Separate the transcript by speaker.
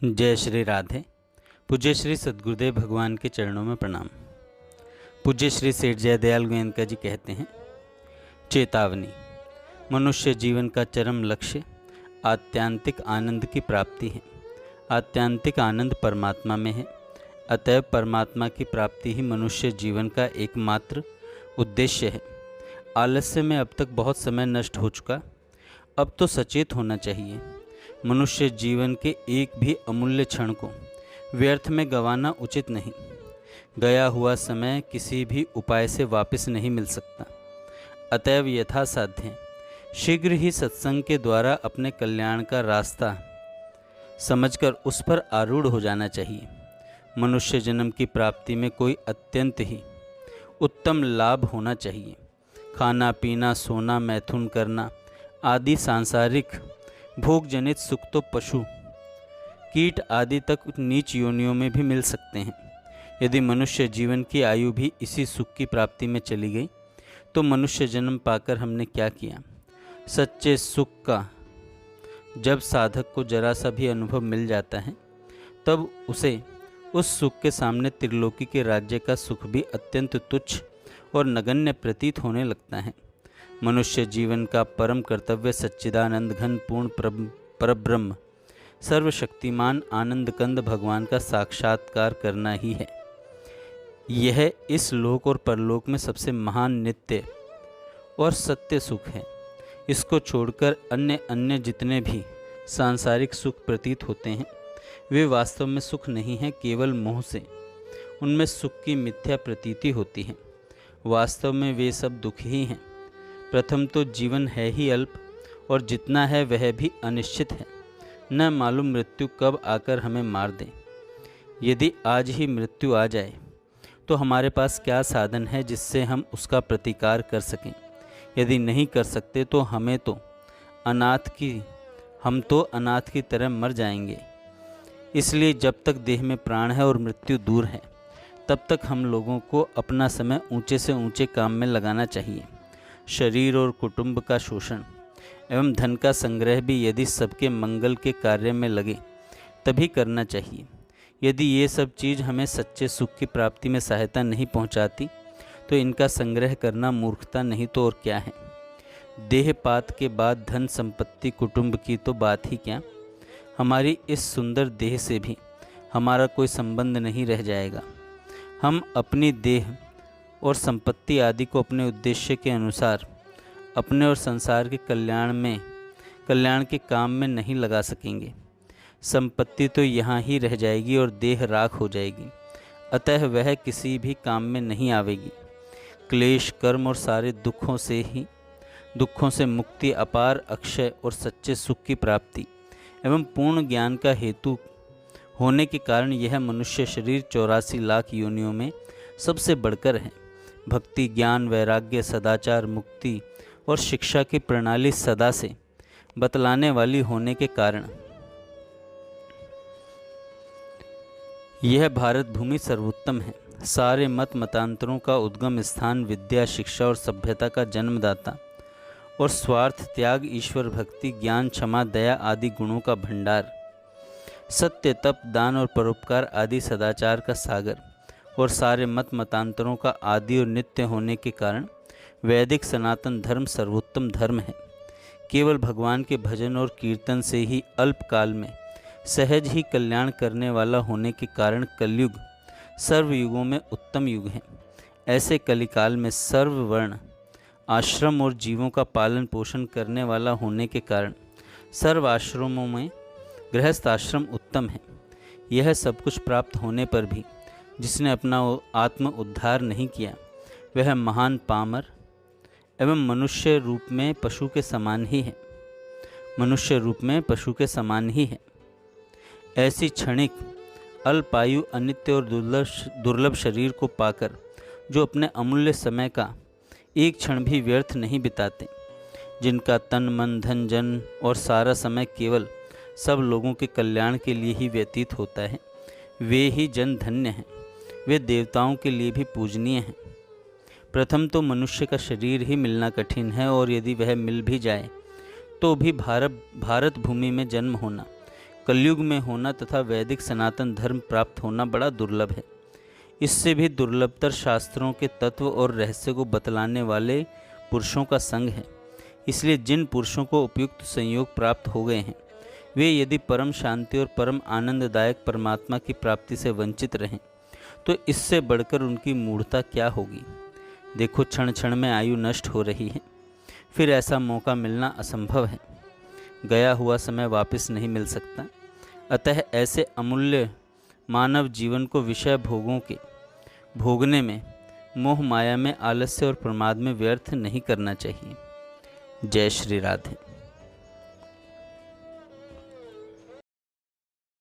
Speaker 1: जय श्री राधे। पूज्य श्री सद्गुरुदेव भगवान के चरणों में प्रणाम। पूज्य श्री सेठ जयदयाल गोयनका जी कहते हैं, चेतावनी, मनुष्य जीवन का चरम लक्ष्य आत्यांतिक आनंद की प्राप्ति है। आत्यांतिक आनंद परमात्मा में है। अतएव परमात्मा की प्राप्ति ही मनुष्य जीवन का एकमात्र उद्देश्य है। आलस्य में अब तक बहुत समय नष्ट हो चुका, अब तो सचेत होना चाहिए। मनुष्य जीवन के एक भी अमूल्य क्षण को व्यर्थ में गंवाना उचित नहीं। गया हुआ समय किसी भी उपाय से वापस नहीं मिल सकता। अतएव यथासाध्य शीघ्र ही सत्संग के द्वारा अपने कल्याण का रास्ता समझकर उस पर आरूढ़ हो जाना चाहिए। मनुष्य जन्म की प्राप्ति में कोई अत्यंत ही उत्तम लाभ होना चाहिए। खाना पीना, सोना, मैथुन करना आदि सांसारिक भोग जनित सुख तो पशु कीट आदि तक नीच योनियों में भी मिल सकते हैं। यदि मनुष्य जीवन की आयु भी इसी सुख की प्राप्ति में चली गई तो मनुष्य जन्म पाकर हमने क्या किया। सच्चे सुख का जब साधक को जरा सा भी अनुभव मिल जाता है तब उसे उस सुख के सामने त्रिलोकी के राज्य का सुख भी अत्यंत तुच्छ और नगण्य प्रतीत होने लगता है। मनुष्य जीवन का परम कर्तव्य सच्चिदानंद घन पूर्ण परब्रह्म सर्वशक्तिमान आनंद कंद भगवान का साक्षात्कार करना ही है। यह इस लोक और परलोक में सबसे महान नित्य और सत्य सुख है। इसको छोड़कर अन्य अन्य जितने भी सांसारिक सुख प्रतीत होते हैं वे वास्तव में सुख नहीं हैं, केवल मोह से उनमें सुख की मिथ्या प्रतीति होती है। वास्तव में वे सब दुख ही हैं। प्रथम तो जीवन है ही अल्प और जितना है वह भी अनिश्चित है। न मालूम मृत्यु कब आकर हमें मार दे। यदि आज ही मृत्यु आ जाए तो हमारे पास क्या साधन है जिससे हम उसका प्रतिकार कर सकें। यदि नहीं कर सकते तो हम तो अनाथ की तरह मर जाएंगे। इसलिए जब तक देह में प्राण है और मृत्यु दूर है तब तक हम लोगों को अपना समय ऊंचे से ऊंचे काम में लगाना चाहिए। शरीर और कुटुंब का शोषण एवं धन का संग्रह भी यदि सबके मंगल के कार्य में लगे तभी करना चाहिए। यदि ये सब चीज़ हमें सच्चे सुख की प्राप्ति में सहायता नहीं पहुंचाती तो इनका संग्रह करना मूर्खता नहीं तो और क्या है। देहपात के बाद धन संपत्ति कुटुंब की तो बात ही क्या, हमारी इस सुंदर देह से भी हमारा कोई संबंध नहीं रह जाएगा। हम अपनी देह और संपत्ति आदि को अपने उद्देश्य के अनुसार अपने और संसार के कल्याण के काम में नहीं लगा सकेंगे। संपत्ति तो यहाँ ही रह जाएगी और देह राख हो जाएगी। अतः वह किसी भी काम में नहीं आवेगी। क्लेश कर्म और सारे दुखों से मुक्ति, अपार अक्षय और सच्चे सुख की प्राप्ति एवं पूर्ण ज्ञान का हेतु होने के कारण यह मनुष्य शरीर 84 लाख योनियों में सबसे बढ़कर है। भक्ति, ज्ञान, वैराग्य, सदाचार, मुक्ति और शिक्षा की प्रणाली सदा से बतलाने वाली होने के कारण यह भारत भूमि सर्वोत्तम है। सारे मत मतांतरों का उद्गम स्थान, विद्या, शिक्षा और सभ्यता का जन्मदाता और स्वार्थ त्याग, ईश्वर भक्ति, ज्ञान, क्षमा, दया आदि गुणों का भंडार, सत्य, तप, दान और परोपकार आदि सदाचार का सागर और सारे मत मतांतरों का आदि और नित्य होने के कारण वैदिक सनातन धर्म सर्वोत्तम धर्म है। केवल भगवान के भजन और कीर्तन से ही अल्पकाल में सहज ही कल्याण करने वाला होने के कारण कलयुग सर्वयुगों में उत्तम युग है। ऐसे कलिकाल में सर्ववर्ण आश्रम और जीवों का पालन पोषण करने वाला होने के कारण सर्व आश्रमों में गृहस्थ आश्रम उत्तम है। यह सब कुछ प्राप्त होने पर भी जिसने अपना आत्म उद्धार नहीं किया वह महान पामर एवं मनुष्य रूप में पशु के समान ही है। ऐसी क्षणिक अल्पायु अनित्य और दुर्लभ शरीर को पाकर जो अपने अमूल्य समय का एक क्षण भी व्यर्थ नहीं बिताते, जिनका तन मन धन जन और सारा समय केवल सब लोगों के कल्याण के लिए ही व्यतीत होता है, वे ही जन धन्य हैं। वे देवताओं के लिए भी पूजनीय हैं। प्रथम तो मनुष्य का शरीर ही मिलना कठिन है और यदि वह मिल भी जाए तो भी भारत भूमि में जन्म होना कलयुग में होना तथा वैदिक सनातन धर्म प्राप्त होना बड़ा दुर्लभ है। इससे भी दुर्लभतर शास्त्रों के तत्व और रहस्य को बतलाने वाले पुरुषों का संग है। इसलिए जिन पुरुषों को उपयुक्त संयोग प्राप्त हो गए हैं, वे यदि परम शांति और परम आनंददायक परमात्मा की प्राप्ति से वंचित रहें तो इससे बढ़कर उनकी मूढ़ता क्या होगी। देखो, क्षण क्षण में आयु नष्ट हो रही है, फिर ऐसा मौका मिलना असंभव है। गया हुआ समय वापस नहीं मिल सकता। अतः ऐसे अमूल्य मानव जीवन को विषय भोगों के भोगने में, मोह माया में, आलस्य और प्रमाद में व्यर्थ नहीं करना चाहिए। जय श्री राधे।